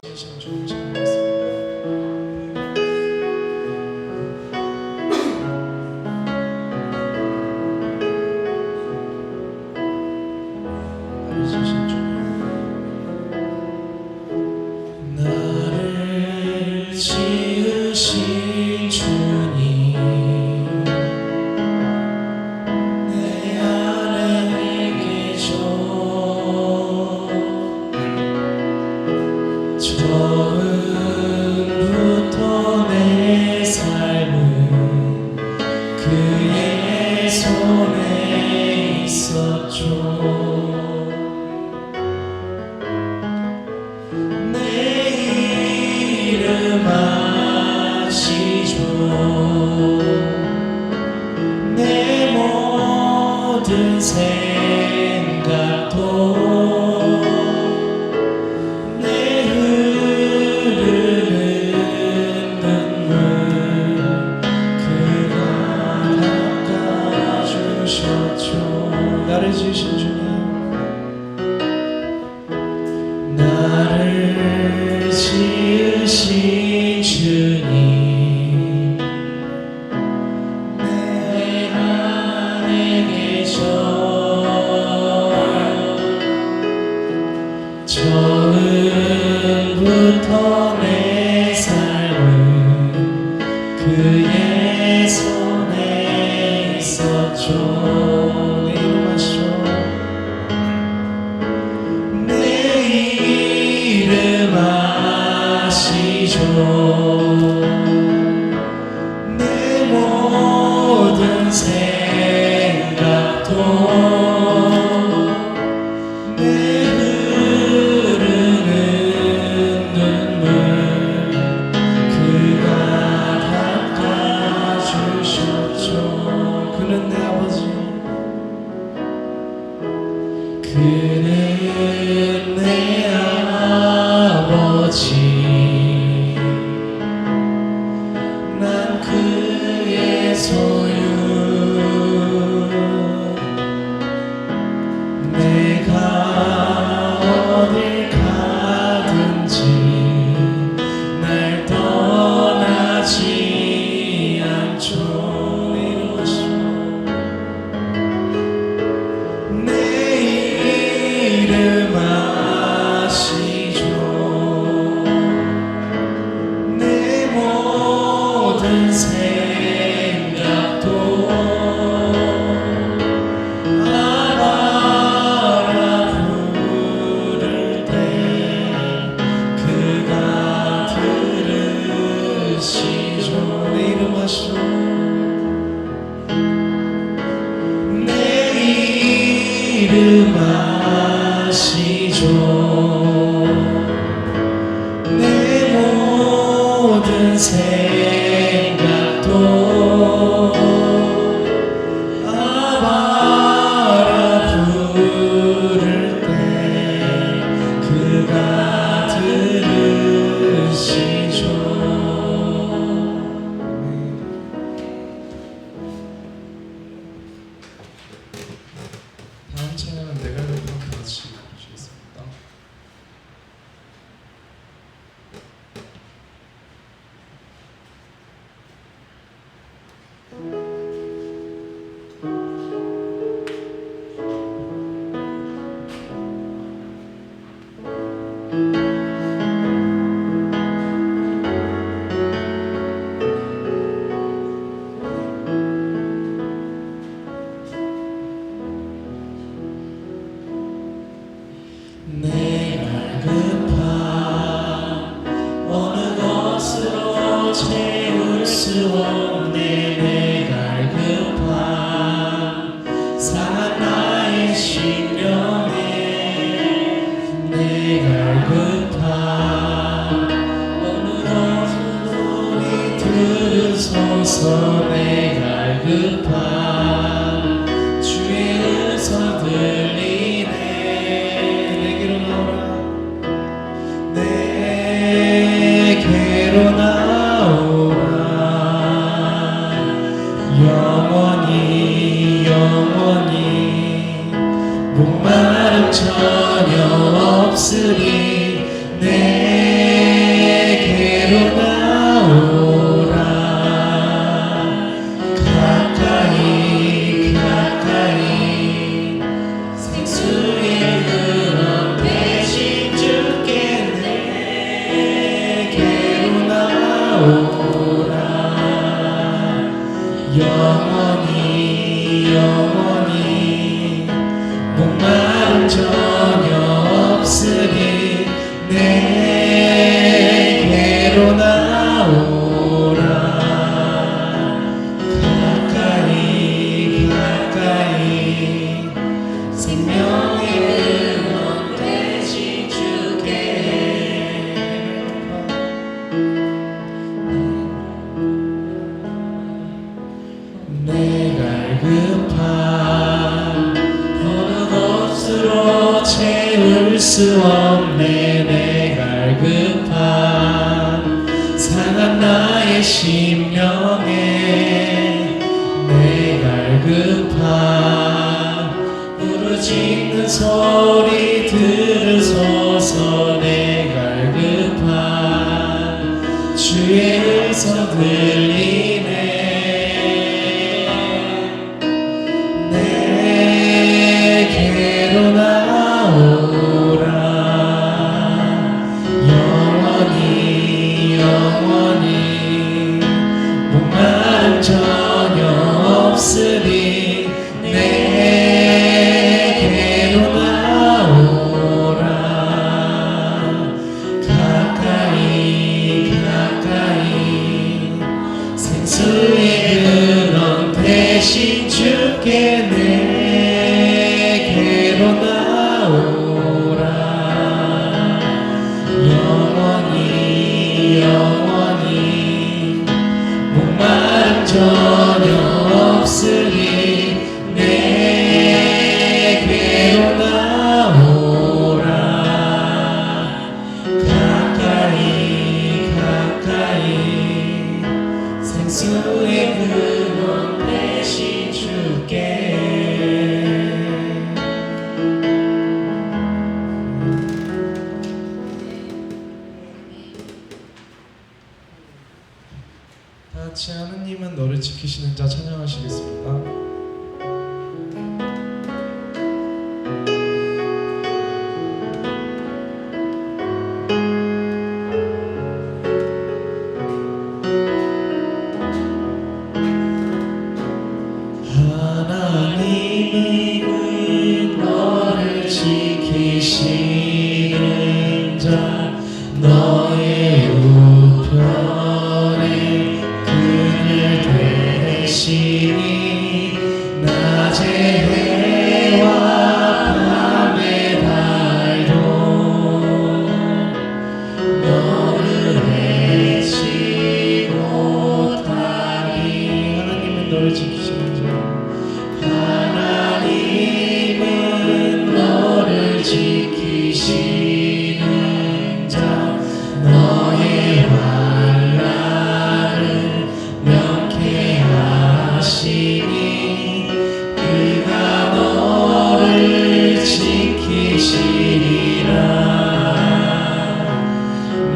주신 주님 참 고맙습니다. 나를 지으신 주님, 나를 지으신 주님, 내 안에 계셔. 처음부터 내 삶은 그의 손에 있었죠. 내 이름 아시죠. 내 모든 생각도 나를 지으신 주님, 나를 지으신 주님, 내 안에 계셔. 처음부터 내 삶은 그의 손에 있었죠. 내 모든 생각도 내 흐르는 눈물 그가 닦아주셨죠. 그는 내 아버지, 그는 내 아버지, 그의 소유. 내가 어딜 가든지 날 떠나지 않죠. 내 이름 아시죠. 내 모든 생각도 아바라 부를 때 그가 들으시죠. 내 이름 아시죠. 내 이름 아시죠. 내 모든 생각도 아바라 부를 때 그가 들으시죠. 다음 찬양은 내가 여러분 같이 부르시겠습니다. 내 갈급함 어느 것으로 채울 수 없네. 내 갈급함 상한 나의 심령에. 내 갈급함 어느덧 소리 들으소서. 내 갈급함 주의 음성 들리네. 내게로 나오라. 영원히 영원히 목마름 전혀 없으리. 내 갈급함 어느 것으로 채울 수 없네. 내 갈급함 상한 나의 심령에. 내 갈급함 어느덧 소리 들으소서. 내 갈급함 주의 음성 들리네. 내게로 나오라. 영원히 영원히 목마름 전혀 없으리. 내 갈급함 상한 나의 심령에. 내 갈급함 어느덧 소리 들으소서. 내 갈급함 주의 음성 들리네. 내게로 나오라. 영원히 영원히 목마름 전혀 없으리. 내 볼 수 없네. 내 갈급한 상한 나의 심령에 내 갈급한 부르짖는 소리 들으소서. 내 갈급한 주의 음성 들리네. 내게로 나오라. 영원히 영원히 목마름 전혀 없으니 내게로 나오라. 가까이 가까이 생수의 근원 대신 주께 내게로 나오라. 영원히 영원히 목마름 전혀 없으니 내게로 나오라. 가까이 가까이 생수의 근원 대신 주께. 다같이 하느님은 너를 지키시는 자 찬양하시겠습니다. 하나님은 너를 지키시는 자 너의 우편에 그늘 되시니 낮의 해와 밤의 달도 너를 해치 못하니. 하나님은 너를 지키시는 자 하나님은 너를 지키시는 자 너의 환난을 명쾌하시니 그가 너를 지키시리라.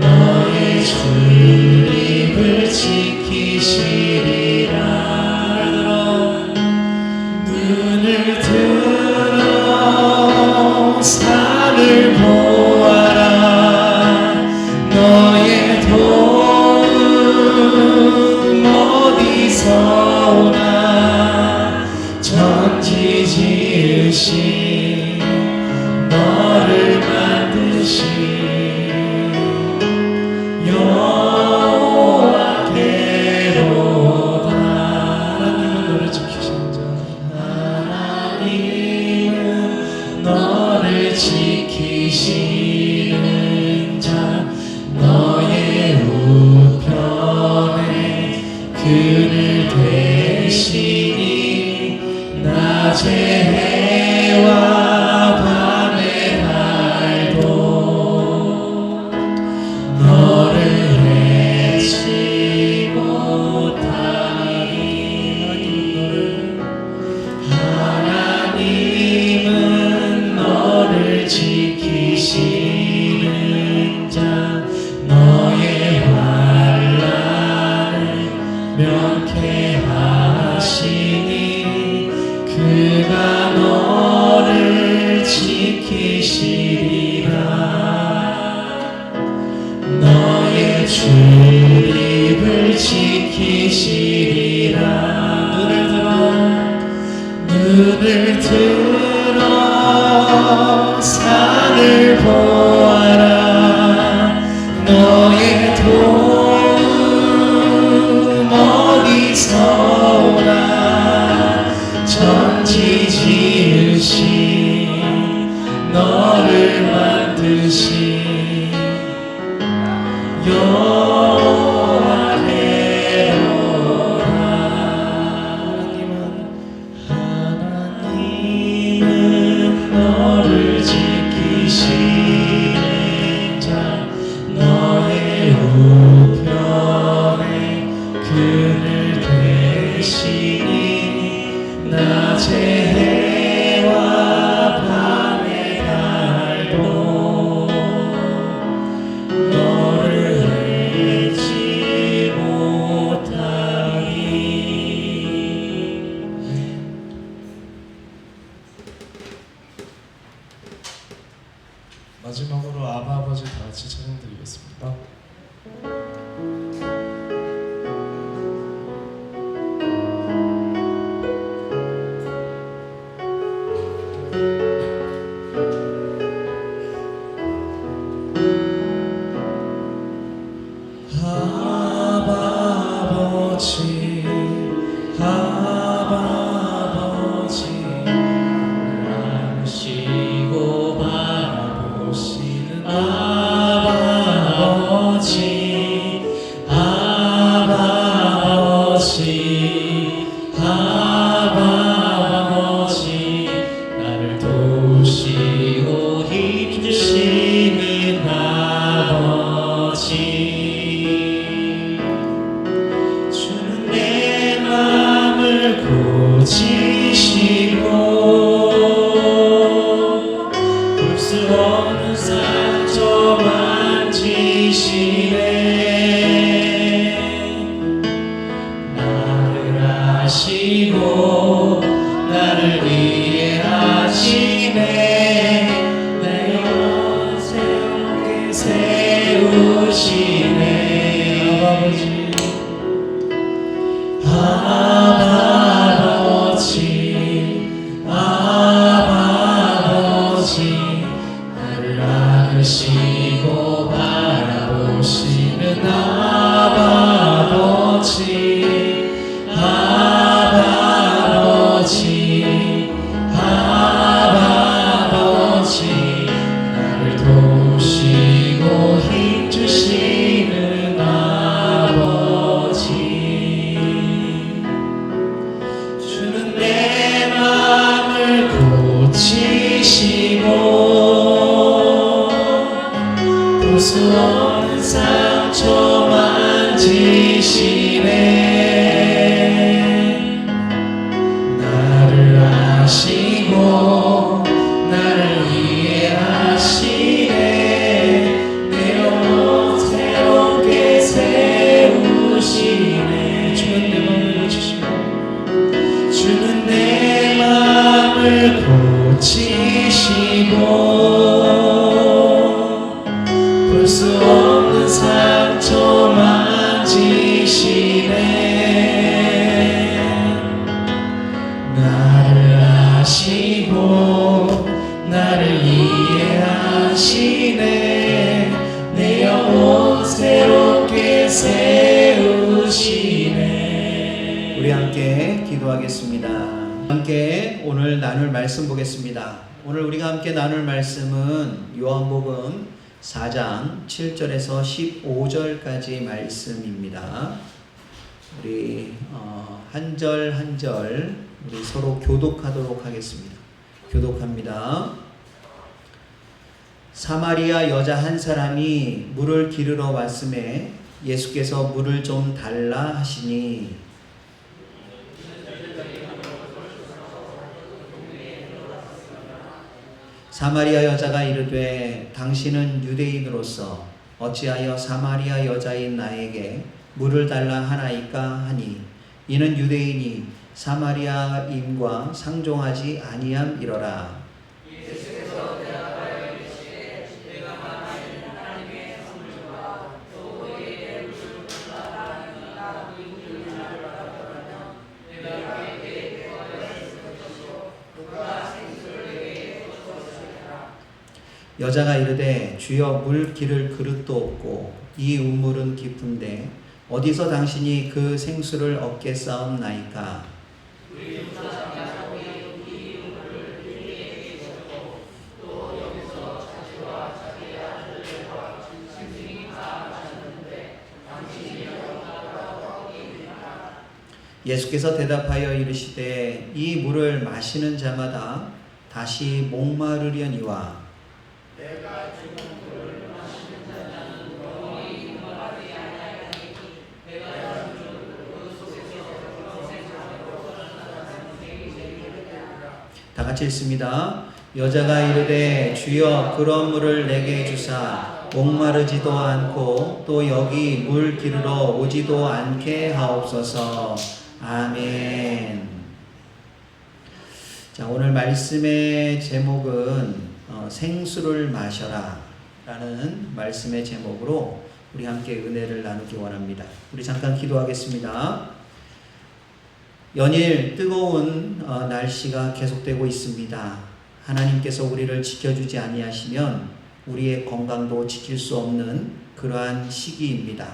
너의 출입을 지키시리라. 눈을 들어 산을 보아라. 너의 도움 어디서 오나. 천지 지으신 너를 만드신 여호와께로다. 하나님은 너를 지키시는 자 하나님은 너를 지키시는 자 너의 우편에 그늘 되시니 낮의 해와 밤의 달도 너를 해치 못하니. 하나님은 너를 지키시는 자 너의 환난을 명쾌하시니 그가 너를 지키시리라. 너의 출입을 지키시리라. 눈을 들어 산을 보아라. 너의 도움 어디서 오나. 천지 지으신 너를 만드신 여호와께로다. 하나님은 너를 지키시 마지막으로 아바 아버지 다 같이 찬양드리겠습니다. 나를 위해 하시네. 내 영혼 새롭게 세우시네. 아버지, 아버지, 나를 아시고 바라보시는 아버지, 아버지, 나를 도우시고 힘주시는 아버지. 주는 내 맘을 고치시고 볼 수 없는 상처 만지시네. 나를 아시고 나를 위해 하시네. 내 영혼 새롭게 세우시네. 주는 내 맘을 고치시고 주는 내 맘을 고치시고 볼 수 없는 상처 만지시네. 나를 아시고 나를 이해하시네. 내 영혼 새롭게 세우시네. 우리 함께 기도하겠습니다. 함께 오늘 나눌 말씀 보겠습니다. 오늘 우리가 함께 나눌 말씀은 요한복음 4장 7절에서 15절까지 말씀입니다. 우리 한 절 한 절 우리 서로 교독하도록 하겠습니다. 교독합니다. 사마리아 여자 한 사람이 물을 기르러 왔음에 예수께서 물을 좀 달라 하시니 사마리아 여자가 이르되 당신은 유대인으로서 어찌하여 사마리아 여자인 나에게 물을 달라 하나이까 하니 이는 유대인이 사마리아인과 상종하지 아니함이러라. 여자가 이르되 주여 물 기를 그릇도 없고 이 우물은 깊은데 어디서 당신이 그 생수를 얻게 싸움나이까. 예수께서 대답하여 이르시되 이 물을 마시는 자마다 다시 목마르려니와 다 같이 읽습니다. 여자가 이르되 주여 그런 물을 내게 주사 목마르지도 않고 또 여기 물 기르러 오지도 않게 하옵소서. 아멘. 자, 오늘 말씀의 제목은 생수를 마셔라 라는 말씀의 제목으로 우리 함께 은혜를 나누기 원합니다. 우리 잠깐 기도하겠습니다. 연일 뜨거운 날씨가 계속되고 있습니다. 하나님께서 우리를 지켜주지 아니하시면 우리의 건강도 지킬 수 없는 그러한 시기입니다.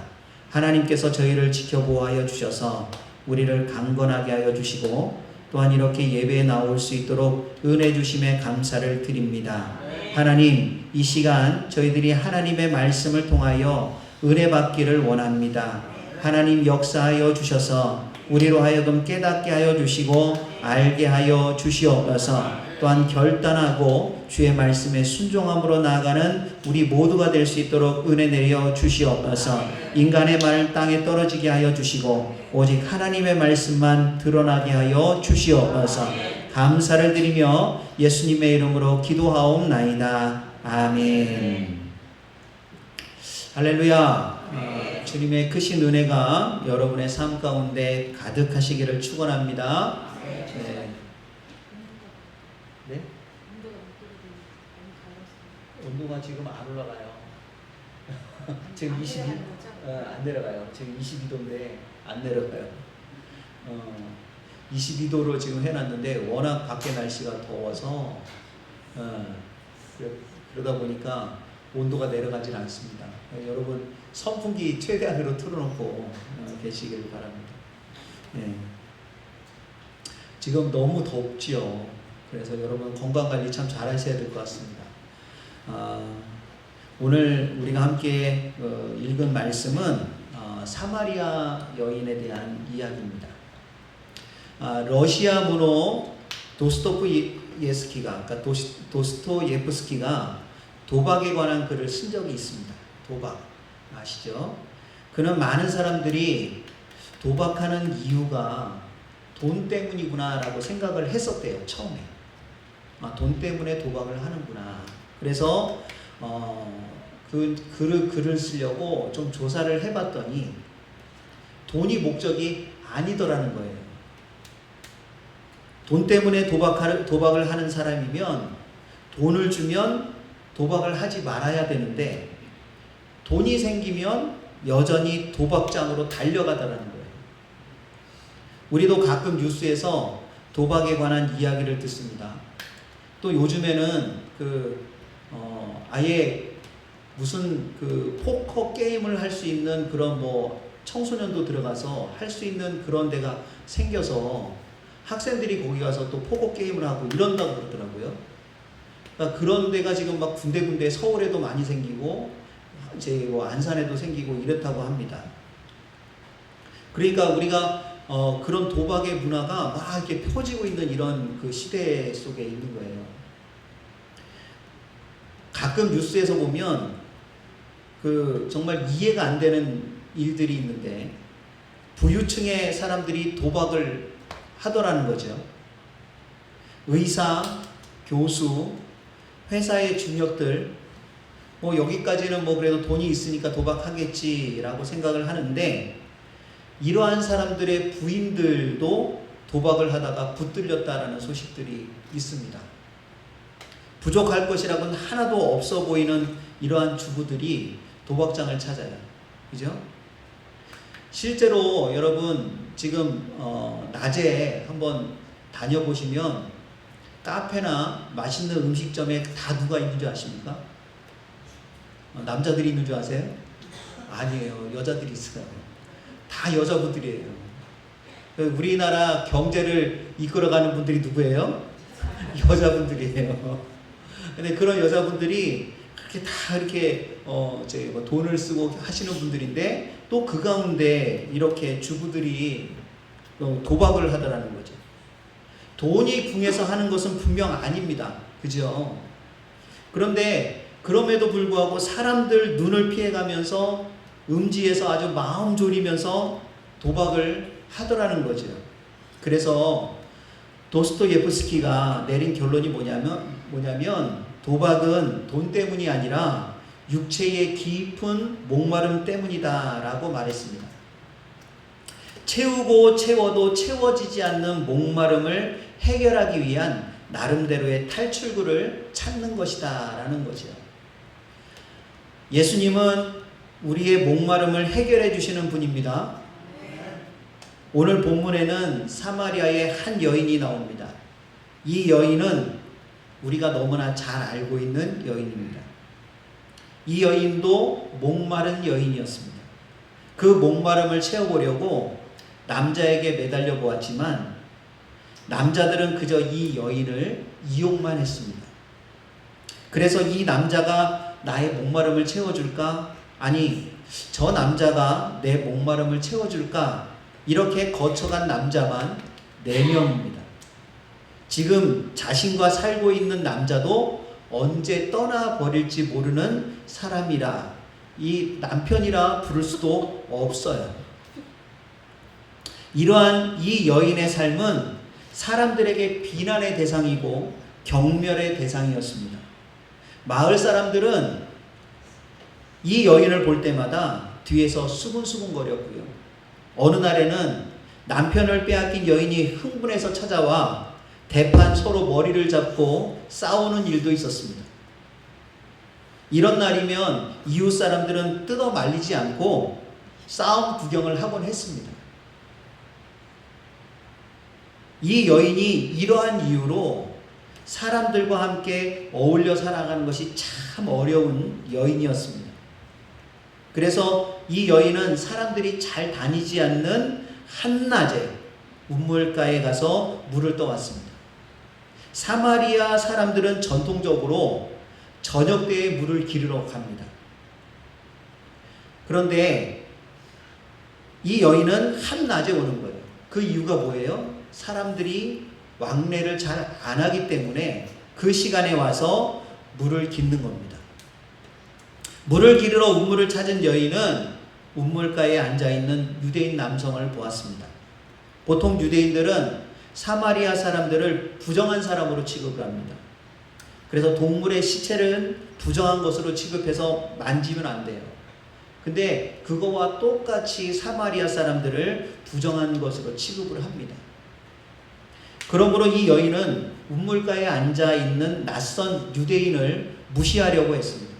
하나님께서 저희를 지켜보호하여 주셔서 우리를 강건하게 하여 주시고 또한 이렇게 예배에 나올 수 있도록 은혜 주심에 감사를 드립니다. 하나님, 이 시간 저희들이 하나님의 말씀을 통하여 은혜 받기를 원합니다. 하나님 역사하여 주셔서 우리로 하여금 깨닫게 하여 주시고 알게 하여 주시옵소서. 또한 결단하고 주의 말씀에 순종함으로 나아가는 우리 모두가 될 수 있도록 은혜 내려 주시옵소서. 인간의 말 땅에 떨어지게 하여 주시고 오직 하나님의 말씀만 드러나게 하여 주시옵소서. 감사를 드리며 예수님의 이름으로 기도하옵나이다. 아멘. 할렐루야. 주님의 크신 은혜가 여러분의 삶 가운데 가득하시기를 축원합니다. 네? 온도가 지금 안 올라가요. 지금 22, 안 내려가요. 지금 22도인데 안 내려가요. 22도로 지금 해놨는데 워낙 밖에 날씨가 더워서 그러다 보니까 온도가 내려가질 않습니다. 여러분 선풍기 최대한으로 틀어놓고 계시길 바랍니다. 네. 지금 너무 덥지요. 그래서 여러분 건강관리 참 잘 하셔야 될 것 같습니다. 오늘 우리가 함께 읽은 말씀은 사마리아 여인에 대한 이야기입니다. 러시아 문호 도스토예프스키가 도박에 관한 글을 쓴 적이 있습니다. 도박 아시죠? 그는 많은 사람들이 도박하는 이유가 돈 때문이구나 라고 생각을 했었대요. 처음에 돈 때문에 도박을 하는구나. 그래서 그 글을 쓰려고 좀 조사를 해봤더니 돈이 목적이 아니더라는 거예요. 돈 때문에 도박을 하는 사람이면 돈을 주면 도박을 하지 말아야 되는데 돈이 생기면 여전히 도박장으로 달려가더라는 거예요. 우리도 가끔 뉴스에서 도박에 관한 이야기를 듣습니다. 또 요즘에는 아예 무슨 포커 게임을 할 수 있는 그런 청소년도 들어가서 할 수 있는 그런 데가 생겨서 학생들이 거기 가서 또 포커 게임을 하고 이런다고 그러더라고요. 그러니까 그런 데가 지금 막 군데군데 서울에도 많이 생기고 이제 안산에도 생기고 이렇다고 합니다. 그러니까 우리가 그런 도박의 문화가 막 이렇게 펴지고 있는 이런 그 시대 속에 있는 거예요. 가끔 뉴스에서 보면 정말 이해가 안 되는 일들이 있는데 부유층의 사람들이 도박을 하더라는 거죠. 의사, 교수, 회사의 중역들 여기까지는 그래도 돈이 있으니까 도박하겠지라고 생각을 하는데 이러한 사람들의 부인들도 도박을 하다가 붙들렸다라는 소식들이 있습니다. 부족할 것이라고는 하나도 없어 보이는 이러한 주부들이 도박장을 찾아요. 그죠? 실제로 여러분 지금 낮에 한번 다녀보시면 카페나 맛있는 음식점에 다 누가 있는 줄 아십니까? 남자들이 있는 줄 아세요? 아니에요. 여자들이 있어요. 다 여자분들이에요. 우리나라 경제를 이끌어가는 분들이 누구예요? 여자분들이에요. 근데 그런 여자분들이 그렇게 다 이렇게 돈을 쓰고 하시는 분들인데 또 그 가운데 이렇게 주부들이 도박을 하더라는 거죠. 돈이 궁해서 하는 것은 분명 아닙니다. 그죠? 그런데 그럼에도 불구하고 사람들 눈을 피해가면서 음지에서 아주 마음 졸이면서 도박을 하더라는 거죠. 그래서 도스토예프스키가 내린 결론이 뭐냐면 도박은 돈 때문이 아니라 육체의 깊은 목마름 때문이다 라고 말했습니다. 채우고 채워도 채워지지 않는 목마름을 해결하기 위한 나름대로의 탈출구를 찾는 것이다 라는 거죠. 예수님은 우리의 목마름을 해결해 주시는 분입니다. 오늘 본문에는 사마리아의 한 여인이 나옵니다. 이 여인은 우리가 너무나 잘 알고 있는 여인입니다. 이 여인도 목마른 여인이었습니다. 그 목마름을 채워보려고 남자에게 매달려 보았지만 남자들은 그저 이 여인을 이용만 했습니다. 그래서 이 남자가 나의 목마름을 채워줄까? 아니, 저 남자가 내 목마름을 채워줄까? 이렇게 거쳐간 남자만 4명입니다. 지금 자신과 살고 있는 남자도 언제 떠나버릴지 모르는 사람이라 이 남편이라 부를 수도 없어요. 이러한 이 여인의 삶은 사람들에게 비난의 대상이고 경멸의 대상이었습니다. 마을 사람들은 이 여인을 볼 때마다 뒤에서 수근수근거렸고요. 어느 날에는 남편을 빼앗긴 여인이 흥분해서 찾아와 대판 서로 머리를 잡고 싸우는 일도 있었습니다. 이런 날이면 이웃 사람들은 뜯어 말리지 않고 싸움 구경을 하곤 했습니다. 이 여인이 이러한 이유로 사람들과 함께 어울려 살아가는 것이 참 어려운 여인이었습니다. 그래서 이 여인은 사람들이 잘 다니지 않는 한낮에 우물가에 가서 물을 떠왔습니다. 사마리아 사람들은 전통적으로 저녁 때에 물을 기르러 갑니다. 그런데 이 여인은 한낮에 오는 거예요. 그 이유가 뭐예요? 사람들이 왕래를 잘 안 하기 때문에 그 시간에 와서 물을 깃는 겁니다. 물을 기르러 우물을 찾은 여인은 우물가에 앉아있는 유대인 남성을 보았습니다. 보통 유대인들은 사마리아 사람들을 부정한 사람으로 취급을 합니다. 그래서 동물의 시체를 부정한 것으로 취급해서 만지면 안 돼요. 근데 그거와 똑같이 사마리아 사람들을 부정한 것으로 취급을 합니다. 그러므로 이 여인은 우물가에 앉아있는 낯선 유대인을 무시하려고 했습니다.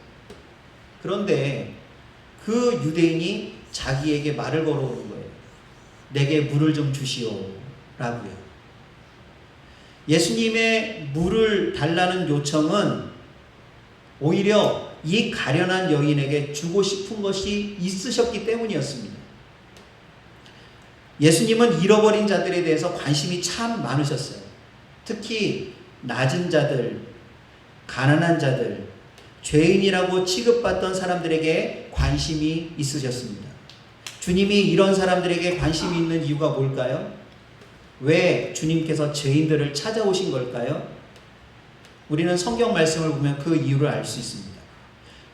그런데 그 유대인이 자기에게 말을 걸어오는 거예요. 내게 물을 좀 주시오 라고요. 예수님의 물을 달라는 요청은 오히려 이 가련한 여인에게 주고 싶은 것이 있으셨기 때문이었습니다. 예수님은 잃어버린 자들에 대해서 관심이 참 많으셨어요. 특히 낮은 자들, 가난한 자들, 죄인이라고 취급받던 사람들에게 관심이 있으셨습니다. 주님이 이런 사람들에게 관심이 있는 이유가 뭘까요? 왜 주님께서 죄인들을 찾아오신 걸까요? 우리는 성경 말씀을 보면 그 이유를 알 수 있습니다.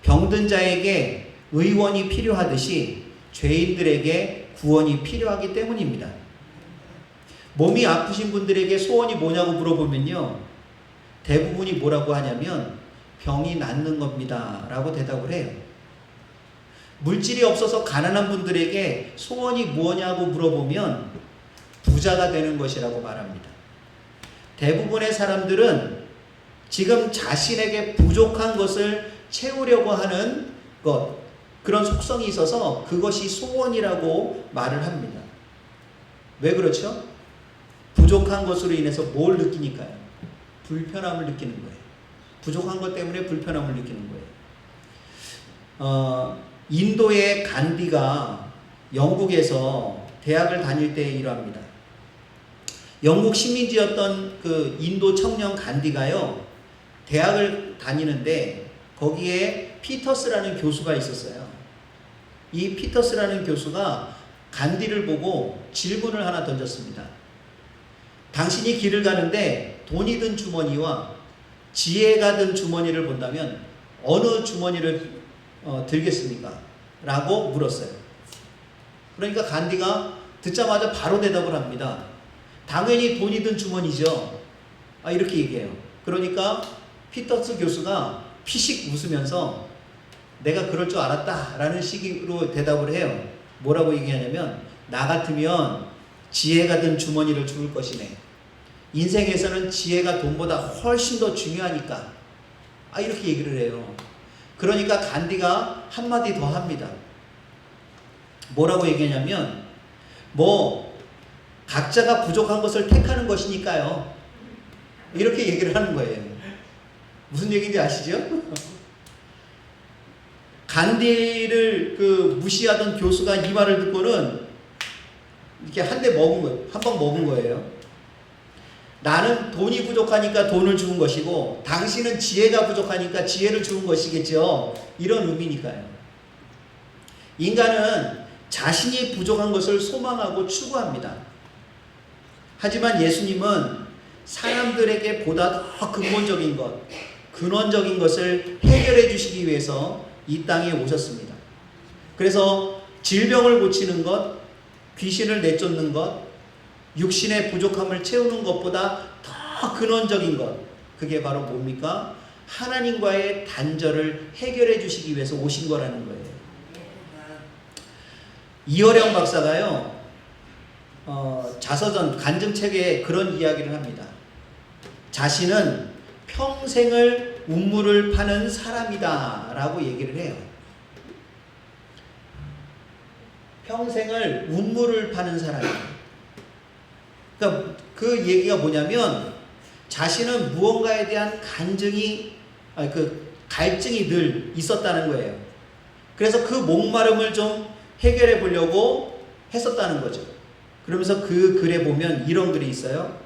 병든 자에게 의원이 필요하듯이 죄인들에게 구원이 필요하기 때문입니다. 몸이 아프신 분들에게 소원이 뭐냐고 물어보면요, 대부분이 뭐라고 하냐면 병이 낫는 겁니다 라고 대답을 해요. 물질이 없어서 가난한 분들에게 소원이 뭐냐고 물어보면 부자가 되는 것이라고 말합니다. 대부분의 사람들은 지금 자신에게 부족한 것을 채우려고 하는 것, 그런 속성이 있어서 그것이 소원이라고 말을 합니다. 왜 그렇죠? 부족한 것으로 인해서 뭘 느끼니까요? 불편함을 느끼는 거예요. 부족한 것 때문에 불편함을 느끼는 거예요. 인도의 간디가 영국에서 대학을 다닐 때 이러합니다. 영국 식민지였던 그 인도 청년 간디가요, 대학을 다니는데 거기에 피터스라는 교수가 있었어요. 이 피터스라는 교수가 간디를 보고 질문을 하나 던졌습니다. 당신이 길을 가는데 돈이 든 주머니와 지혜가 든 주머니를 본다면 어느 주머니를 들겠습니까? 라고 물었어요. 그러니까 간디가 듣자마자 바로 대답을 합니다. 당연히 돈이 든 주머니죠. 이렇게 얘기해요. 그러니까 피터스 교수가 피식 웃으면서 내가 그럴 줄 알았다 라는 식으로 대답을 해요. 뭐라고 얘기하냐면, 나 같으면 지혜가 든 주머니를 주울 것이네. 인생에서는 지혜가 돈보다 훨씬 더 중요하니까. 이렇게 얘기를 해요. 그러니까 간디가 한마디 더 합니다. 뭐라고 얘기하냐면, 각자가 부족한 것을 택하는 것이니까요. 이렇게 얘기를 하는 거예요. 무슨 얘기인지 아시죠? 간디를 무시하던 교수가 이 말을 듣고는 이렇게 한 방 먹은 거예요. 나는 돈이 부족하니까 돈을 주는 것이고, 당신은 지혜가 부족하니까 지혜를 주는 것이겠죠. 이런 의미니까요. 인간은 자신이 부족한 것을 소망하고 추구합니다. 하지만 예수님은 사람들에게 보다 더 근본적인 것, 근원적인 것을 해결해 주시기 위해서 이 땅에 오셨습니다. 그래서 질병을 고치는 것, 귀신을 내쫓는 것, 육신의 부족함을 채우는 것보다 더 근원적인 것, 그게 바로 뭡니까? 하나님과의 단절을 해결해 주시기 위해서 오신 거라는 거예요. 이어령 박사가요, 자서전 간증책에 그런 이야기를 합니다. 자신은 평생을 운물을 파는 사람이다 라고 얘기를 해요. 평생을 운물을 파는 사람이에요. 그러니까 그 얘기가 뭐냐면, 자신은 무언가에 대한 갈증이 늘 있었다는 거예요. 그래서 그 목마름을 좀 해결해 보려고 했었다는 거죠. 그러면서 그 글에 보면 이런 글이 있어요.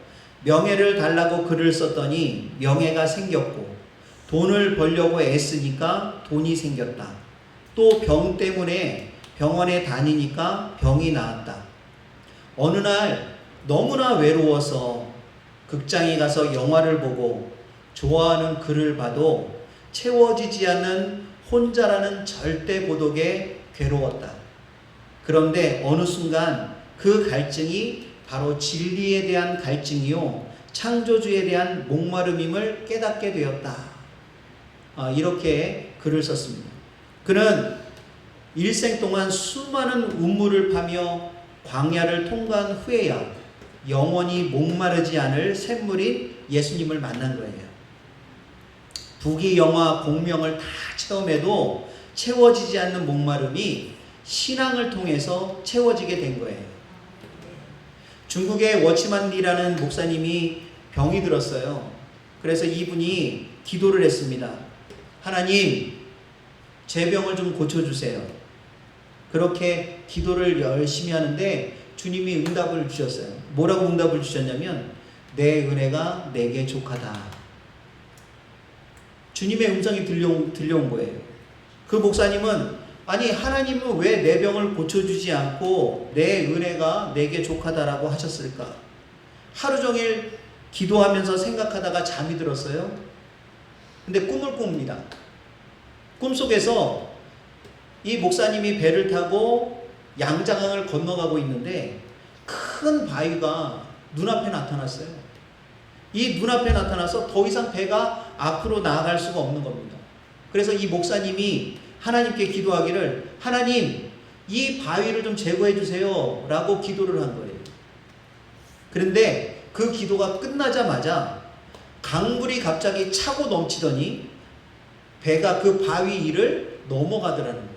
명예를 달라고 글을 썼더니 명예가 생겼고, 돈을 벌려고 애쓰니까 돈이 생겼다. 또 병 때문에 병원에 다니니까 병이 나았다. 어느 날 너무나 외로워서 극장에 가서 영화를 보고 좋아하는 글을 봐도 채워지지 않는 혼자라는 절대 고독에 괴로웠다. 그런데 어느 순간 그 갈증이 바로 진리에 대한 갈증이요, 창조주에 대한 목마름임을 깨닫게 되었다. 이렇게 글을 썼습니다. 그는 일생 동안 수많은 운물을 파며 광야를 통과한 후에야 영원히 목마르지 않을 샘물인 예수님을 만난 거예요. 부귀 영화 공명을 다 체험해도 채워지지 않는 목마름이 신앙을 통해서 채워지게 된 거예요. 중국의 워치만 리라는 목사님이 병이 들었어요. 그래서 이분이 기도를 했습니다. 하나님, 제 병을 좀 고쳐주세요. 그렇게 기도를 열심히 하는데 주님이 응답을 주셨어요. 뭐라고 응답을 주셨냐면, 내 은혜가 내게 족하다. 주님의 음성이 들려온 거예요. 그 목사님은, 아니 하나님은 왜 내 병을 고쳐주지 않고 내 은혜가 내게 족하다라고 하셨을까? 하루 종일 기도하면서 생각하다가 잠이 들었어요. 근데 꿈을 꿉니다. 꿈속에서 이 목사님이 배를 타고 양장강을 건너가고 있는데 큰 바위가 눈앞에 나타났어요. 이 눈앞에 나타나서 더 이상 배가 앞으로 나아갈 수가 없는 겁니다. 그래서 이 목사님이 하나님께 기도하기를, 하나님, 이 바위를 좀 제거해 주세요 라고 기도를 한 거예요. 그런데 그 기도가 끝나자마자 강물이 갑자기 차고 넘치더니 배가 그 바위 위를 넘어가더라는 거예요.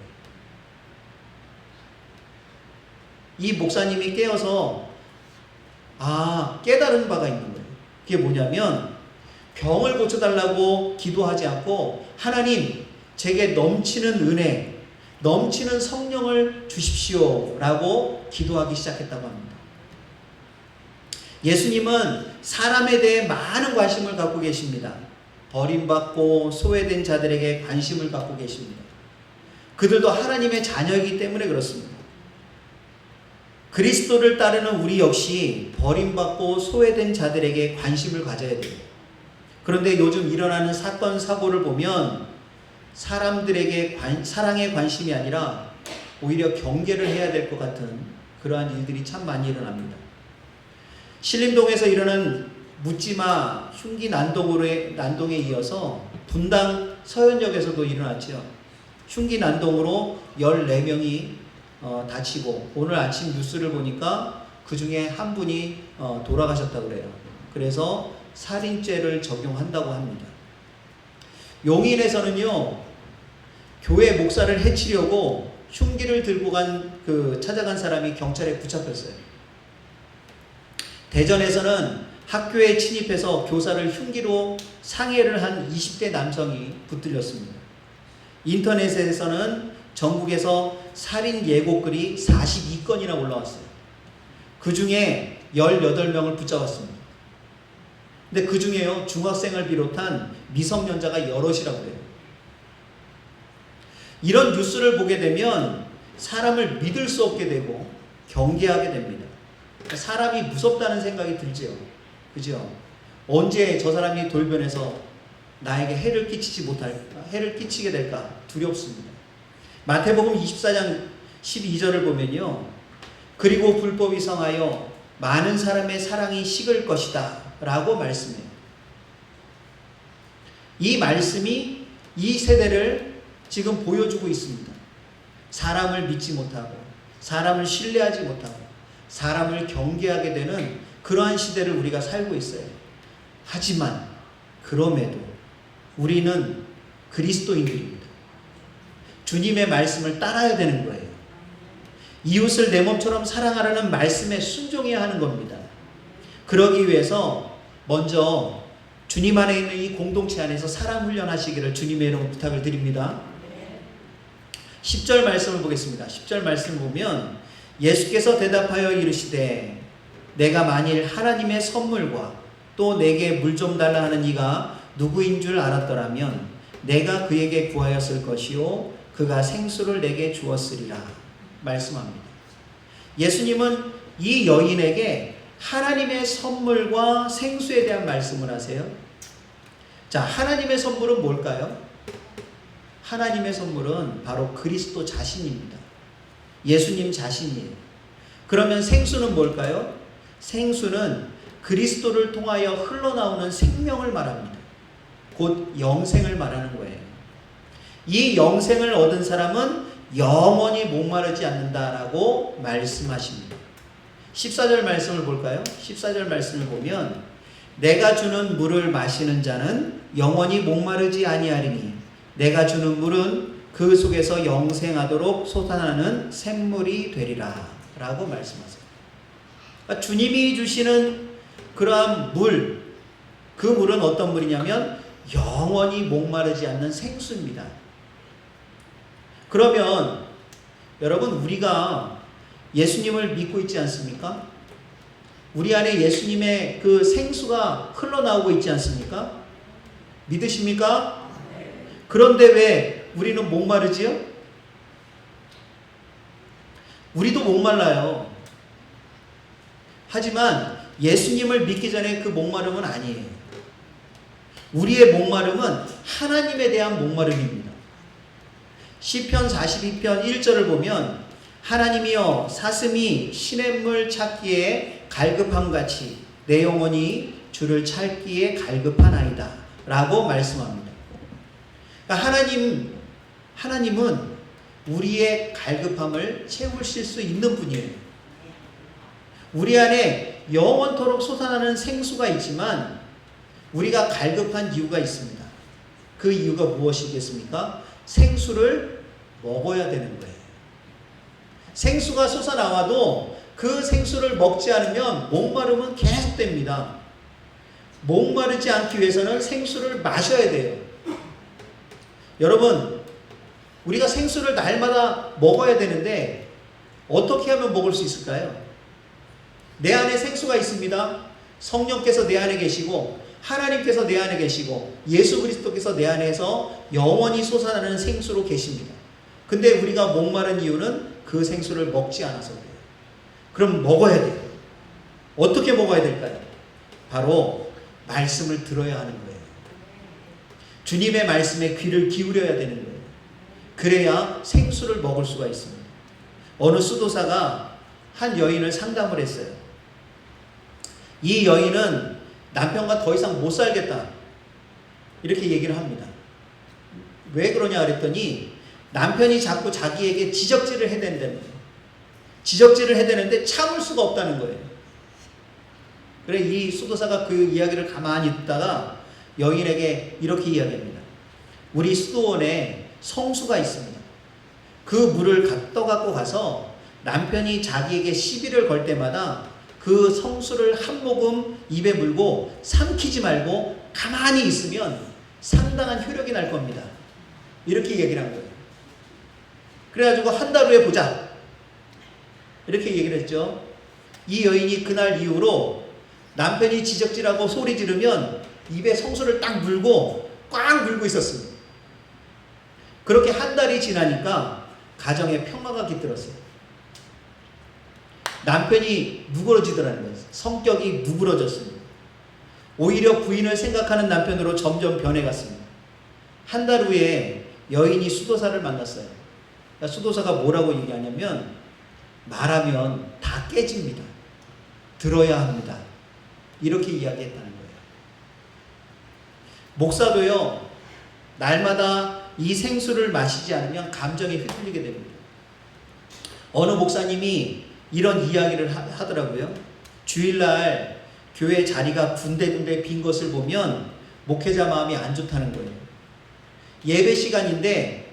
이 목사님이 깨어서 깨달은 바가 있는 거예요. 그게 뭐냐면, 병을 고쳐달라고 기도하지 않고 하나님, 제게 넘치는 은혜, 넘치는 성령을 주십시오 라고 기도하기 시작했다고 합니다. 예수님은 사람에 대해 많은 관심을 갖고 계십니다. 버림받고 소외된 자들에게 관심을 갖고 계십니다. 그들도 하나님의 자녀이기 때문에 그렇습니다. 그리스도를 따르는 우리 역시 버림받고 소외된 자들에게 관심을 가져야 돼요. 그런데 요즘 일어나는 사건 사고를 보면 사람들에게 사랑의 관심이 아니라 오히려 경계를 해야 될 것 같은 그러한 일들이 참 많이 일어납니다. 신림동에서 일어난 묻지마 흉기 난동에 이어서 분당 서현역에서도 일어났죠. 흉기 난동으로 14명이 다치고, 오늘 아침 뉴스를 보니까 그 중에 한 분이 돌아가셨다고 그래요. 그래서 살인죄를 적용한다고 합니다. 용인에서는요, 교회 목사를 해치려고 흉기를 들고 찾아간 사람이 경찰에 붙잡혔어요. 대전에서는 학교에 침입해서 교사를 흉기로 상해를 한 20대 남성이 붙들렸습니다. 인터넷에서는 전국에서 살인 예고글이 42건이나 올라왔어요. 그 중에 18명을 붙잡았습니다. 근데 그 중에요, 중학생을 비롯한 미성년자가 여럿이라고 해요. 이런 뉴스를 보게 되면 사람을 믿을 수 없게 되고 경계하게 됩니다. 사람이 무섭다는 생각이 들지요. 그죠? 언제 저 사람이 돌변해서 나에게 해를 끼치게 될까 두렵습니다. 마태복음 24장 12절을 보면요, 그리고 불법이 성하여 많은 사람의 사랑이 식을 것이다 라고 말씀해요. 이 말씀이 이 세대를 지금 보여주고 있습니다. 사람을 믿지 못하고 사람을 신뢰하지 못하고 사람을 경계하게 되는 그러한 시대를 우리가 살고 있어요. 하지만 그럼에도 우리는 그리스도인들입니다. 주님의 말씀을 따라야 되는 거예요. 이웃을 내 몸처럼 사랑하라는 말씀에 순종해야 하는 겁니다. 그러기 위해서 먼저 주님 안에 있는 이 공동체 안에서 사랑 훈련하시기를 주님의 이름으로 부탁을 드립니다. 10절 말씀을 보겠습니다. 10절 말씀을 보면 예수께서 대답하여 이르시되 내가 만일 하나님의 선물과 또 내게 물 좀 달라 하는 이가 누구인 줄 알았더라면 내가 그에게 구하였을 것이요 그가 생수를 내게 주었으리라 말씀합니다. 예수님은 이 여인에게 하나님의 선물과 생수에 대한 말씀을 하세요. 자, 하나님의 선물은 뭘까요? 하나님의 선물은 바로 그리스도 자신입니다. 예수님 자신이에요. 그러면 생수는 뭘까요? 생수는 그리스도를 통하여 흘러나오는 생명을 말합니다. 곧 영생을 말하는 거예요. 이 영생을 얻은 사람은 영원히 목마르지 않는다라고 말씀하십니다. 14절 말씀을 볼까요? 14절 말씀을 보면 내가 주는 물을 마시는 자는 영원히 목마르지 아니하리니 내가 주는 물은 그 속에서 영생하도록 솟아나는 샘물이 되리라 라고 말씀하세요. 그러니까 주님이 주시는 그러한 물, 그 물은 어떤 물이냐면 영원히 목마르지 않는 생수입니다. 그러면 여러분, 우리가 예수님을 믿고 있지 않습니까? 우리 안에 예수님의 그 생수가 흘러나오고 있지 않습니까? 믿으십니까? 그런데 왜 우리는 목마르지요? 우리도 목말라요. 하지만 예수님을 믿기 전에 그 목마름은 아니에요. 우리의 목마름은 하나님에 대한 목마름입니다. 시편 42편 1절을 보면 하나님이여 사슴이 시냇물 찾기에 갈급함같이 내 영혼이 주를 찾기에 갈급하나이다 라고 말씀합니다. 그러니까 하나님은 우리의 갈급함을 채우실 수 있는 분이에요. 우리 안에 영원토록 솟아나는 생수가 있지만 우리가 갈급한 이유가 있습니다. 그 이유가 무엇이겠습니까? 생수를 먹어야 되는 거예요. 생수가 솟아나와도 그 생수를 먹지 않으면 목마름은 계속됩니다. 목마르지 않기 위해서는 생수를 마셔야 돼요. 여러분, 우리가 생수를 날마다 먹어야 되는데 어떻게 하면 먹을 수 있을까요? 내 안에 생수가 있습니다. 성령께서 내 안에 계시고 하나님께서 내 안에 계시고 예수 그리스도께서 내 안에서 영원히 솟아나는 생수로 계십니다. 근데 우리가 목마른 이유는 그 생수를 먹지 않아서 그래요. 그럼 먹어야 돼요. 어떻게 먹어야 될까요? 바로 말씀을 들어야 하는 거예요. 주님의 말씀에 귀를 기울여야 되는 거예요. 그래야 생수를 먹을 수가 있습니다. 어느 수도사가 한 여인을 상담을 했어요. 이 여인은 남편과 더 이상 못 살겠다 이렇게 얘기를 합니다. 왜 그러냐 그랬더니 남편이 자꾸 자기에게 지적질을 해댄다는 거예요. 지적질을 해대는데 참을 수가 없다는 거예요. 그래 이 수도사가 그 이야기를 가만히 듣다가 여인에게 이렇게 이야기합니다. 우리 수도원에 성수가 있습니다. 그 물을 떠갖고 가서 남편이 자기에게 시비를 걸 때마다 그 성수를 한 모금 입에 물고 삼키지 말고 가만히 있으면 상당한 효력이 날 겁니다. 이렇게 얘기를 한 거예요. 그래가지고 한 달 후에 보자. 이렇게 얘기를 했죠. 이 여인이 그날 이후로 남편이 지적질하고 소리 지르면 입에 성수를 딱 물고 꽉 물고 있었습니다. 그렇게 한 달이 지나니까 가정에 평화가 깃들었어요. 남편이 누그러지더라는 거예요. 성격이 누그러졌습니다. 오히려 부인을 생각하는 남편으로 점점 변해갔습니다. 한 달 후에 여인이 수도사를 만났어요. 그러니까 수도사가 뭐라고 얘기하냐면 말하면 다 깨집니다. 들어야 합니다. 이렇게 이야기했다는 거예요. 목사도요, 날마다 이 생수를 마시지 않으면 감정이 휘둘리게 됩니다. 어느 목사님이 이런 이야기를 하더라고요. 주일날 교회 자리가 군데군데 빈 것을 보면 목회자 마음이 안 좋다는 거예요. 예배 시간인데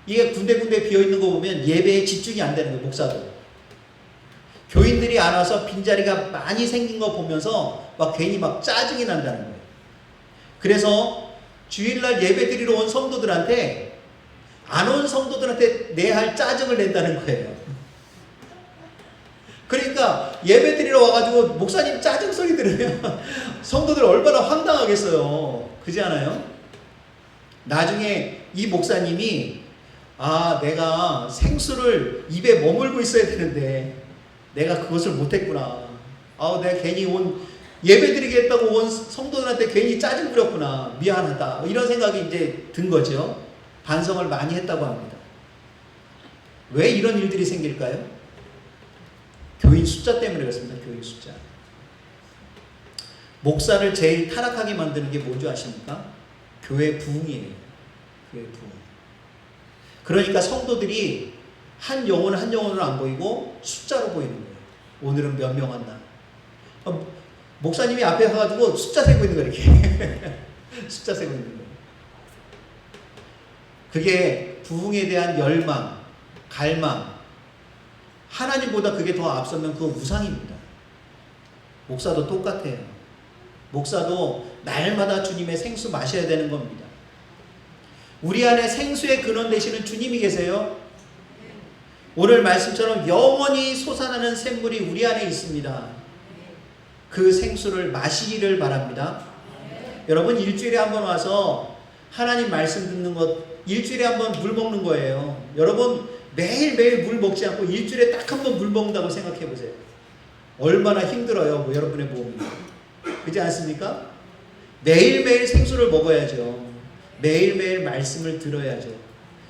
이게 군데군데 비어있는 거 보면 예배에 집중이 안 되는 거예요. 목사도. 교인들이 안 와서 빈자리가 많이 생긴 거 보면서 막 괜히 막 짜증이 난다는 거예요. 그래서 주일날 예배 드리러 온 성도들한테 안 온 성도들한테 내할 짜증을 낸다는 거예요. 그러니까 예배 드리러 와가지고 목사님 짜증 소리 들으면 성도들 얼마나 황당하겠어요. 그렇지 않아요? 나중에 이 목사님이 내가 생수를 입에 머물고 있어야 되는데 내가 그것을 못했구나. 내가 괜히 예배 드리겠다고 온 성도들한테 괜히 짜증 부렸구나. 미안하다. 이런 생각이 이제 든 거죠. 반성을 많이 했다고 합니다. 왜 이런 일들이 생길까요? 교인 숫자 때문에 그렇습니다. 교인 숫자. 목사를 제일 타락하게 만드는 게 뭔지 아십니까? 교회 부흥이에요. 교회 부흥. 그러니까 성도들이 한 영혼으로 안 보이고 숫자로 보이는 거예요. 오늘은 몇 명 왔나? 목사님이 앞에 가가지고 숫자 세고 있는 거예요. 이렇게. 숫자 세고 있는 거예요. 그게 부흥에 대한 열망, 갈망. 하나님보다 그게 더 앞서면 그거 우상입니다. 목사도 똑같아요. 목사도 날마다 주님의 생수 마셔야 되는 겁니다. 우리 안에 생수의 근원 되시는 주님이 계세요. 오늘 말씀처럼 영원히 솟아나는 샘물이 우리 안에 있습니다. 그 생수를 마시기를 바랍니다. 여러분 일주일에 한 번 와서 하나님 말씀 듣는 것, 일주일에 한 번 물 먹는 거예요. 여러분 매일매일 물 먹지 않고 일주일에 딱 한 번 물 먹는다고 생각해 보세요. 얼마나 힘들어요, 여러분의 몸이. 그렇지 않습니까? 매일매일 생수를 먹어야죠. 매일매일 말씀을 들어야죠.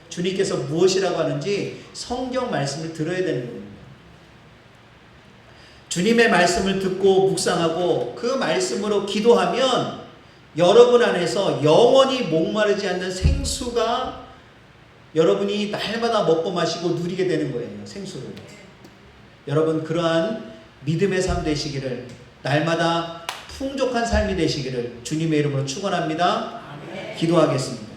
주님께서 무엇이라고 하는지 성경 말씀을 들어야 되는 겁니다. 주님의 말씀을 듣고 묵상하고 그 말씀으로 기도하면 여러분 안에서 영원히 목마르지 않는 생수가 여러분이 날마다 먹고 마시고 누리게 되는 거예요. 생수를. 여러분 그러한 믿음의 삶 되시기를, 날마다 풍족한 삶이 되시기를 주님의 이름으로 축원합니다. 기도하겠습니다.